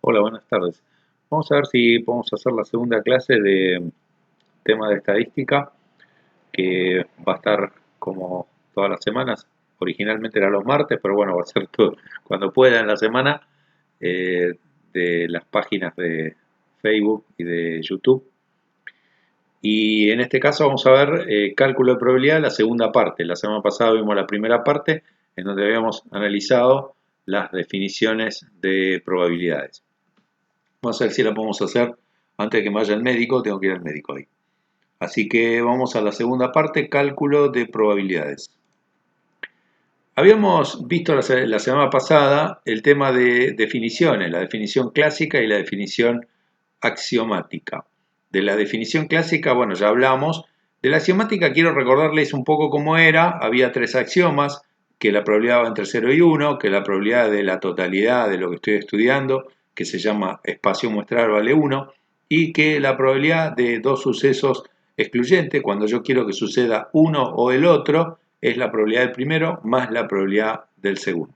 Hola, buenas tardes. Vamos a ver si podemos hacer la segunda clase de tema de estadística, que va a estar como todas las semanas. Originalmente era los martes, pero bueno, va a ser todo cuando pueda en la semana, eh, de las páginas de Facebook y de YouTube. Y en este caso vamos a ver cálculo de probabilidad, la segunda parte. La semana pasada vimos la primera parte, en donde habíamos analizado las definiciones de probabilidades. Vamos a ver si la podemos hacer antes de que me vaya el médico, tengo que ir al médico hoy. Así que vamos a la segunda parte, cálculo de probabilidades. Habíamos visto la semana pasada el tema de definiciones, la definición clásica y la definición axiomática. De la definición clásica, bueno, ya hablamos. De la axiomática quiero recordarles un poco cómo era. Había tres axiomas, que la probabilidad va entre 0 y 1, que la probabilidad de la totalidad de lo que estoy estudiando, que se llama espacio muestral, vale 1, y que la probabilidad de dos sucesos excluyentes, cuando yo quiero que suceda uno o el otro, es la probabilidad del primero más la probabilidad del segundo.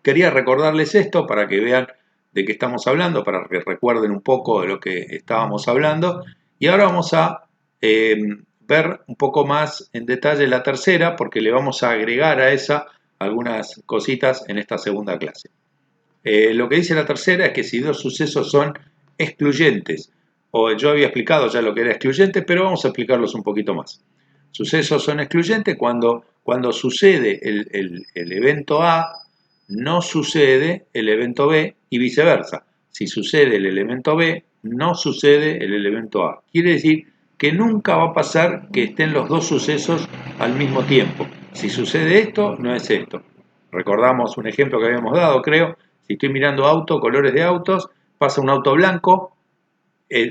Quería recordarles esto para que vean de qué estamos hablando, para que recuerden un poco de lo que estábamos hablando. Y ahora vamos a ver un poco más en detalle la tercera, porque le vamos a agregar a esa algunas cositas en esta segunda clase. Lo que dice la tercera es que si dos sucesos son excluyentes, o yo había explicado ya lo que era excluyente, pero vamos a explicarlos un poquito más. Sucesos son excluyentes cuando sucede el evento A, no sucede el evento B y viceversa. Si sucede el elemento B, no sucede el elemento A. Quiere decir que nunca va a pasar que estén los dos sucesos al mismo tiempo. Si sucede esto, no es esto. Recordamos un ejemplo que habíamos dado, creo. Si estoy mirando auto, colores de autos, pasa un auto blanco.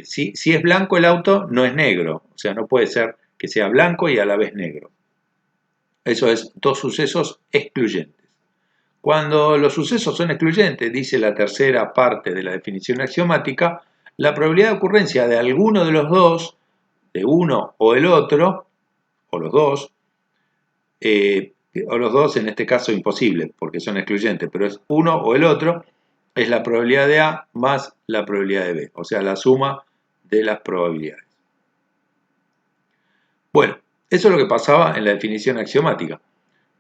Si es blanco el auto, no es negro. O sea, no puede ser que sea blanco y a la vez negro. Eso es dos sucesos excluyentes. Cuando los sucesos son excluyentes, dice la tercera parte de la definición axiomática, la probabilidad de ocurrencia de alguno de los dos, de uno o el otro, o los dos en este caso imposible, porque son excluyentes, pero es uno o el otro, es la probabilidad de A más la probabilidad de B, o sea, la suma de las probabilidades. Bueno, eso es lo que pasaba en la definición axiomática.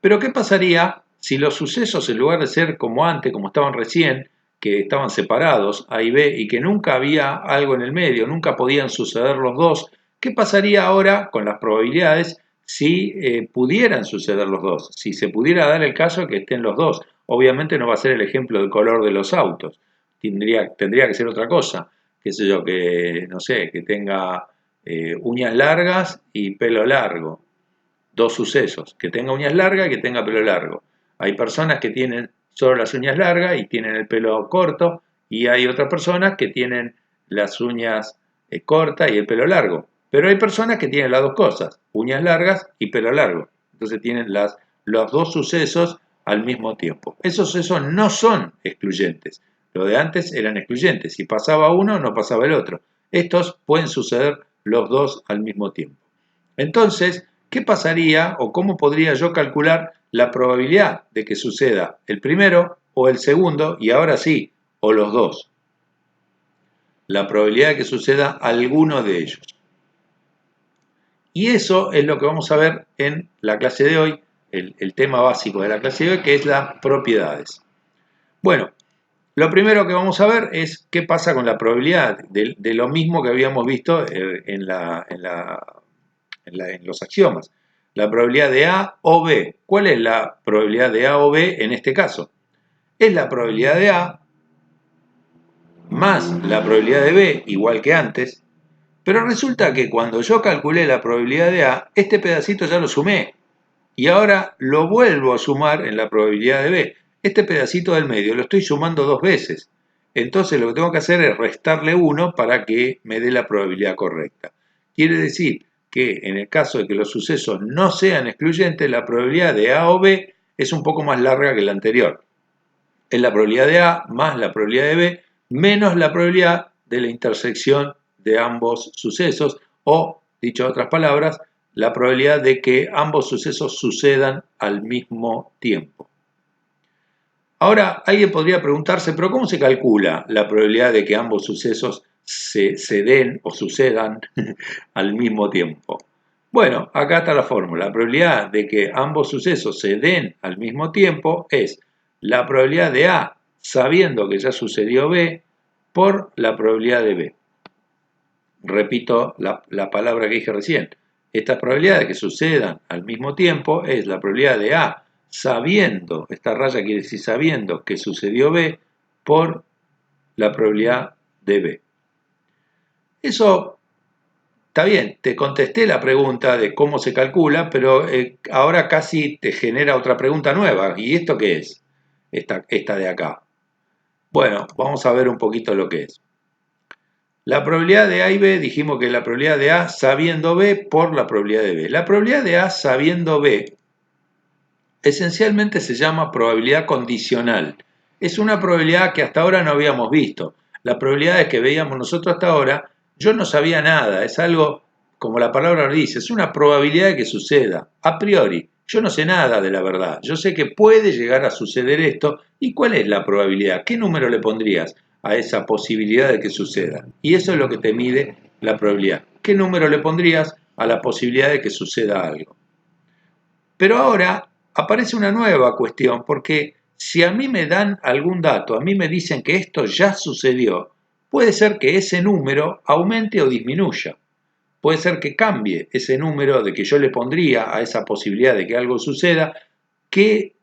Pero ¿qué pasaría si los sucesos, en lugar de ser como antes, como estaban recién, que estaban separados, A y B, y que nunca había algo en el medio, nunca podían suceder los dos? ¿Qué pasaría ahora con las probabilidades si pudieran suceder los dos? Si se pudiera dar el caso de que estén los dos. Obviamente no va a ser el ejemplo del color de los autos. Tendría que ser otra cosa. Qué sé yo, que no sé, que tenga uñas largas y pelo largo. Dos sucesos, que tenga uñas largas y que tenga pelo largo. Hay personas que tienen solo las uñas largas y tienen el pelo corto, y hay otras personas que tienen las uñas cortas y el pelo largo. Pero hay personas que tienen las dos cosas, uñas largas y pelo largo. Entonces tienen los dos sucesos al mismo tiempo. Esos sucesos no son excluyentes. Lo de antes eran excluyentes. Si pasaba uno, no pasaba el otro. Estos pueden suceder los dos al mismo tiempo. Entonces, ¿qué pasaría o cómo podría yo calcular la probabilidad de que suceda el primero o el segundo, y ahora sí, o los dos? La probabilidad de que suceda alguno de ellos. Y eso es lo que vamos a ver en la clase de hoy, el tema básico de la clase de hoy, que es las propiedades. Bueno, lo primero que vamos a ver es qué pasa con la probabilidad de lo mismo que habíamos visto en los axiomas. La probabilidad de A o B. ¿Cuál es la probabilidad de A o B en este caso? Es la probabilidad de A más la probabilidad de B, igual que antes, pero resulta que cuando yo calculé la probabilidad de A, este pedacito ya lo sumé, y ahora lo vuelvo a sumar en la probabilidad de B. Este pedacito del medio lo estoy sumando dos veces. Entonces lo que tengo que hacer es restarle 1 para que me dé la probabilidad correcta. Quiere decir que en el caso de que los sucesos no sean excluyentes, la probabilidad de A o B es un poco más larga que la anterior. Es la probabilidad de A más la probabilidad de B menos la probabilidad de la intersección de ambos sucesos, o, dicho en otras palabras, la probabilidad de que ambos sucesos sucedan al mismo tiempo. Ahora, alguien podría preguntarse, ¿pero cómo se calcula la probabilidad de que ambos sucesos se den o sucedan al mismo tiempo? Bueno, acá está la fórmula. La probabilidad de que ambos sucesos se den al mismo tiempo es la probabilidad de A sabiendo que ya sucedió B por la probabilidad de B. Repito la palabra que dije recién. Esta probabilidad de que sucedan al mismo tiempo es la probabilidad de A sabiendo, esta raya quiere decir sabiendo que sucedió B, por la probabilidad de B. Eso está bien, te contesté la pregunta de cómo se calcula, pero ahora casi te genera otra pregunta nueva. ¿Y esto qué es? Esta de acá. Bueno, vamos a ver un poquito lo que es. La probabilidad de A y B, dijimos que es la probabilidad de A sabiendo B por la probabilidad de B. La probabilidad de A sabiendo B esencialmente se llama probabilidad condicional. Es una probabilidad que hasta ahora no habíamos visto. Las probabilidades que veíamos nosotros hasta ahora, yo no sabía nada. Es algo, como la palabra lo dice, es una probabilidad de que suceda. A priori, yo no sé nada de la verdad. Yo sé que puede llegar a suceder esto. ¿Y cuál es la probabilidad? ¿Qué número le pondrías a esa posibilidad de que suceda? Y eso es lo que te mide la probabilidad. ¿Qué número le pondrías a la posibilidad de que suceda algo? Pero ahora aparece una nueva cuestión, porque si a mí me dan algún dato, a mí me dicen que esto ya sucedió, puede ser que ese número aumente o disminuya. Puede ser que cambie ese número de que yo le pondría a esa posibilidad de que algo suceda. ¿Qué,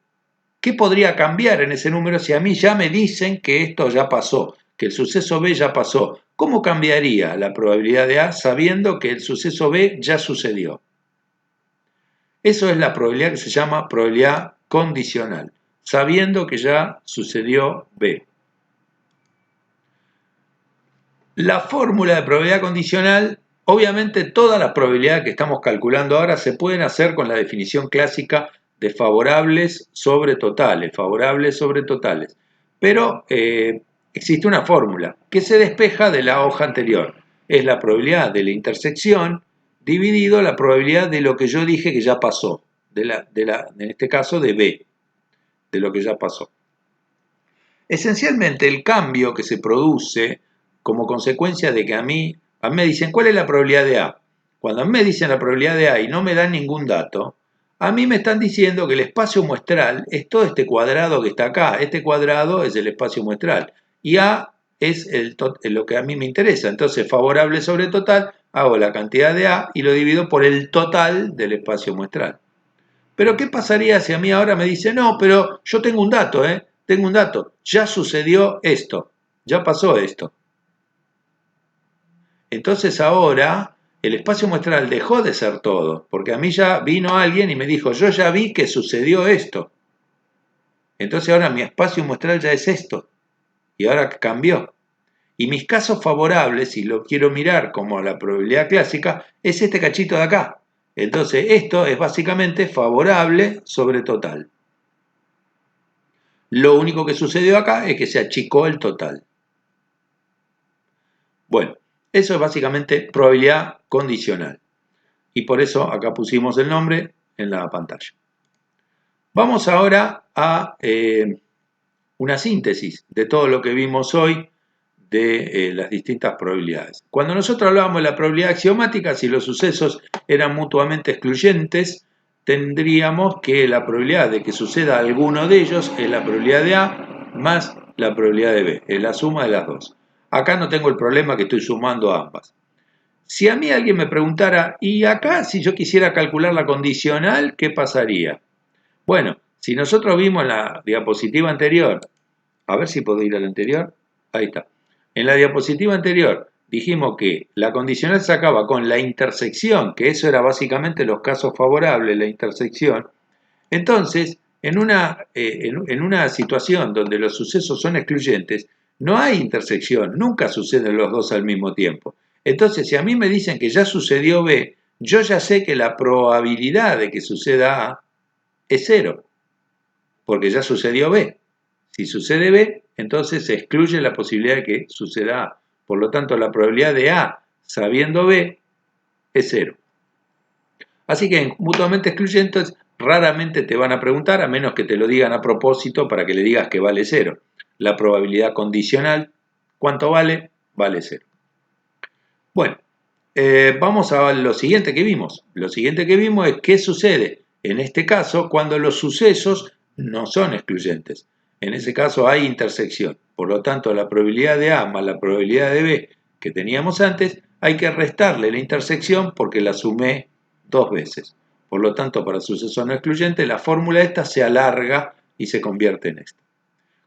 qué podría cambiar en ese número si a mí ya me dicen que esto ya pasó, que el suceso B ya pasó? ¿Cómo cambiaría la probabilidad de A sabiendo que el suceso B ya sucedió? Eso es la probabilidad que se llama probabilidad condicional, sabiendo que ya sucedió B. La fórmula de probabilidad condicional, obviamente todas las probabilidades que estamos calculando ahora se pueden hacer con la definición clásica de favorables sobre totales, pero existe una fórmula que se despeja de la hoja anterior. Es la probabilidad de la intersección dividido la probabilidad de lo que yo dije que ya pasó, en este caso de B, de lo que ya pasó. Esencialmente el cambio que se produce como consecuencia de que a mí me dicen cuál es la probabilidad de A. Cuando a mí me dicen la probabilidad de A y no me dan ningún dato, a mí me están diciendo que el espacio muestral es todo este cuadrado que está acá. Este cuadrado es el espacio muestral. Y A es lo que a mí me interesa. Entonces, favorable sobre total, hago la cantidad de A y lo divido por el total del espacio muestral. Pero ¿qué pasaría si a mí ahora me dice, no, pero yo tengo un dato, tengo un dato, ya sucedió esto, ya pasó esto? Entonces ahora el espacio muestral dejó de ser todo, porque a mí ya vino alguien y me dijo, yo ya vi que sucedió esto. Entonces ahora mi espacio muestral ya es esto, y ahora cambió. Y mis casos favorables, si lo quiero mirar como la probabilidad clásica, es este cachito de acá. Entonces esto es básicamente favorable sobre total. Lo único que sucedió acá es que se achicó el total. Bueno, eso es básicamente probabilidad condicional. Y por eso acá pusimos el nombre en la pantalla. Vamos ahora a una síntesis de todo lo que vimos hoy de las distintas probabilidades. Cuando nosotros hablábamos de la probabilidad axiomática, si los sucesos eran mutuamente excluyentes, tendríamos que la probabilidad de que suceda alguno de ellos es la probabilidad de A más la probabilidad de B, es la suma de las dos. Acá no tengo el problema que estoy sumando ambas. Si a mí alguien me preguntara, ¿y acá si yo quisiera calcular la condicional, qué pasaría? Bueno, si nosotros vimos en la diapositiva anterior, a ver si puedo ir a la anterior, ahí está. En la diapositiva anterior dijimos que la condicional se acaba con la intersección, que eso era básicamente los casos favorables, la intersección. Entonces, en una situación donde los sucesos son excluyentes, no hay intersección, nunca suceden los dos al mismo tiempo. Entonces, si a mí me dicen que ya sucedió B, yo ya sé que la probabilidad de que suceda A es cero, porque ya sucedió B. Si sucede B, entonces se excluye la posibilidad de que suceda A. Por lo tanto, la probabilidad de A sabiendo B es cero. Así que en mutuamente excluyentes raramente te van a preguntar, a menos que te lo digan a propósito para que le digas que vale 0. La probabilidad condicional, ¿cuánto vale? Vale 0. Bueno, vamos a lo siguiente que vimos. Lo siguiente que vimos es qué sucede en este caso cuando los sucesos no son excluyentes. En ese caso hay intersección. Por lo tanto, la probabilidad de A más la probabilidad de B que teníamos antes, hay que restarle la intersección porque la sumé 2 veces. Por lo tanto, para sucesos no excluyentes, la fórmula esta se alarga y se convierte en esta.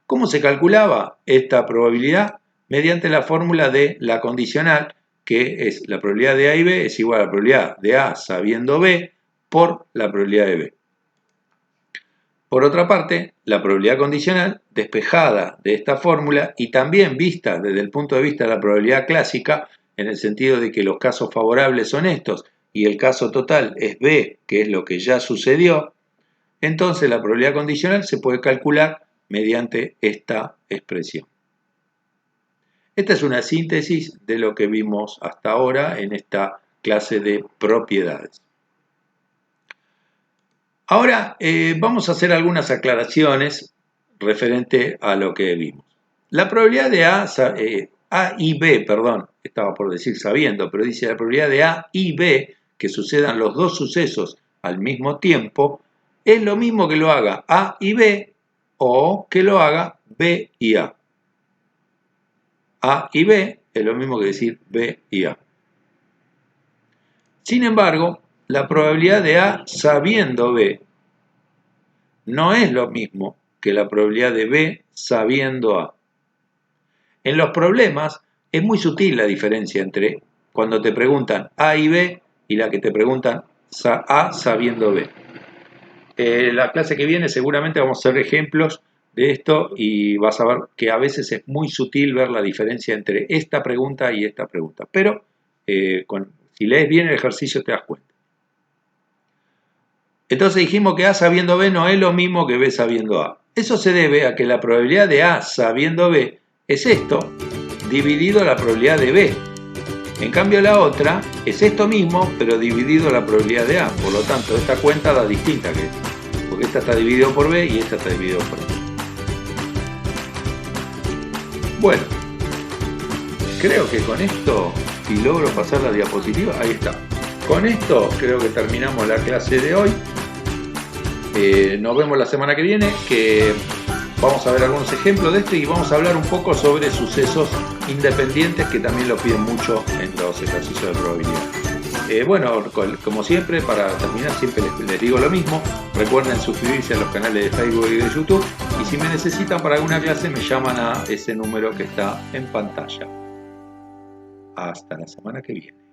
¿Cómo se calculaba esta probabilidad? Mediante la fórmula de la condicional, que es la probabilidad de A y B es igual a la probabilidad de A sabiendo B por la probabilidad de B. Por otra parte, la probabilidad condicional, despejada de esta fórmula y también vista desde el punto de vista de la probabilidad clásica, en el sentido de que los casos favorables son estos y el caso total es B, que es lo que ya sucedió, entonces la probabilidad condicional se puede calcular mediante esta expresión. Esta es una síntesis de lo que vimos hasta ahora en esta clase de propiedades. Ahora vamos a hacer algunas aclaraciones referente a lo que vimos. La probabilidad de A y B, estaba por decir sabiendo, pero dice la probabilidad de A y B, que sucedan los dos sucesos al mismo tiempo, es lo mismo que lo haga A y B o que lo haga B y A. A y B es lo mismo que decir B y A. Sin embargo, la probabilidad de A sabiendo B no es lo mismo que la probabilidad de B sabiendo A. En los problemas es muy sutil la diferencia entre cuando te preguntan A y B y la que te preguntan A sabiendo B. La clase que viene seguramente vamos a hacer ejemplos de esto y vas a ver que a veces es muy sutil ver la diferencia entre esta pregunta y esta pregunta. Pero si lees bien el ejercicio te das cuenta. Entonces dijimos que A sabiendo B no es lo mismo que B sabiendo A. Eso se debe a que la probabilidad de A sabiendo B es esto, dividido la probabilidad de B. En cambio la otra es esto mismo, pero dividido la probabilidad de A. Por lo tanto, esta cuenta da distinta que esta. Porque esta está dividido por B y esta está dividido por A. Bueno, creo que con esto, si logro pasar la diapositiva, ahí está. Con esto creo que terminamos la clase de hoy. Nos vemos la semana que viene, que vamos a ver algunos ejemplos de esto y vamos a hablar un poco sobre sucesos independientes que también lo piden mucho en los ejercicios de probabilidad. Bueno, como siempre, para terminar siempre les digo lo mismo. Recuerden suscribirse a los canales de Facebook y de YouTube y si me necesitan para alguna clase me llaman a ese número que está en pantalla. Hasta la semana que viene.